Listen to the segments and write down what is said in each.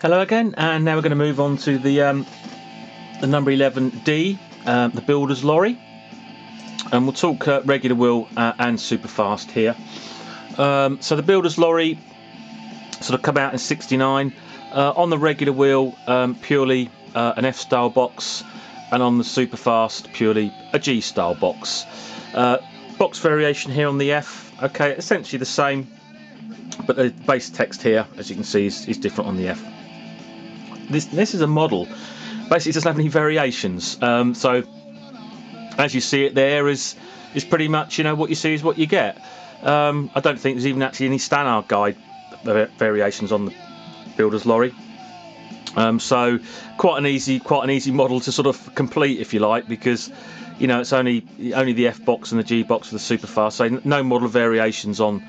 Hello again, and now we're going to move on to the number 11D, the builder's lorry, and we'll talk regular wheel and super fast here. So the builder's lorry sort of come out in '69. On the regular wheel, purely an F style box, and on the super fast, purely a G style box. Box variation here on the F, okay, essentially the same, but the base text here, as you can see, is different on the F. This is a model, basically it doesn't have any variations, so as you see it there is pretty much, what you see is what you get. I don't think there's even actually any standard guide variations on the builder's lorry, so quite an easy model to sort of complete, if you like, because it's only the F box and the G box for the super fast, so no model variations on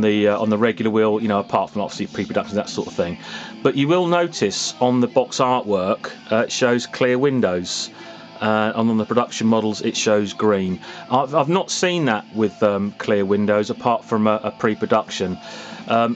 the regular wheel, apart from obviously pre-production, that sort of thing. But you will notice on the box artwork it shows clear windows, and on the production models it shows green. I've not seen that with clear windows apart from a pre-production.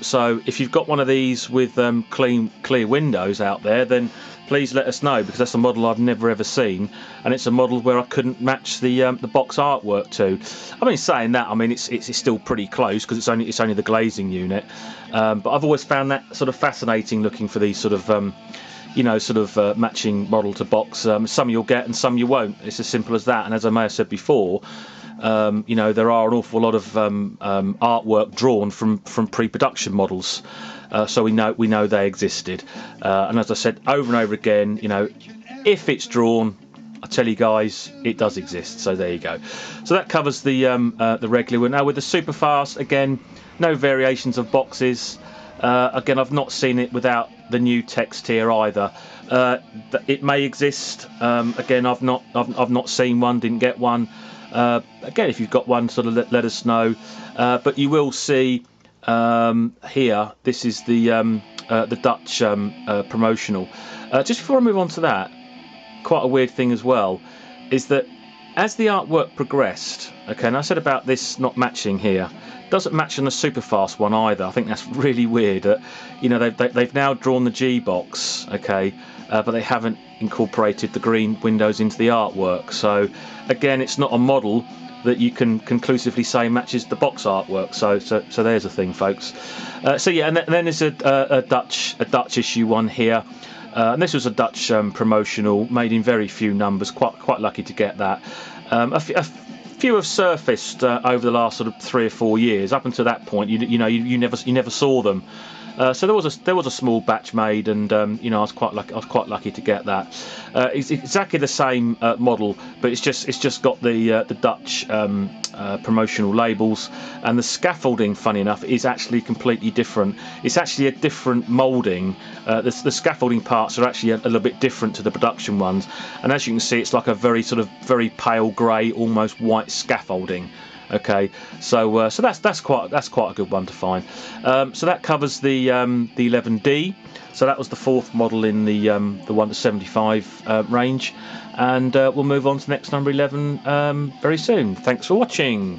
So if you've got one of these with clear windows out there, then please let us know, because that's a model I've never ever seen, and it's a model where I couldn't match the box artwork to. I mean, saying that, I mean it's still pretty close, because it's only the glazing unit. But I've always found that sort of fascinating, looking for these sort of matching model to box. Some you'll get and some you won't. It's as simple as that. And as I may have said before, there are an awful lot of artwork drawn from pre-production models, so we know they existed. And as I said over and over again, if it's drawn, I tell you guys, it does exist. So there you go. So that covers the regular one. Now with the super fast, again, no variations of boxes. Again, I've not seen it without the new text here either. It may exist. Again, I've not seen one, didn't get one. Again, if you've got one, sort of let us know. But you will see here. This is the Dutch promotional. Just before I move on to that, quite a weird thing as well is that as the artwork progressed, okay, and I said about this not matching here, doesn't match on the super fast one either. I think that's really weird. They've now drawn the G box, okay, but they haven't incorporated the green windows into the artwork. So again, it's not a model that you can conclusively say matches the box artwork. So there's a thing, folks. So yeah, and then there's a Dutch issue one here. And this was a Dutch promotional, made in very few numbers. Quite lucky to get that. A few have surfaced over the last sort of 3 or 4 years. Up until that point, you never saw them. So there was a small batch made, and I was quite lucky to get that. It's exactly the same model, but it's just got the Dutch promotional labels, and the scaffolding, funny enough, is actually completely different. It's actually a different moulding. The scaffolding parts are actually a little bit different to the production ones, and as you can see, it's like a very pale grey, almost white scaffolding. Okay, so that's quite a good one to find. So that covers the 11D. So that was the 4th model in the 1 to 75 range, and we'll move on to next number 11 very soon. Thanks for watching.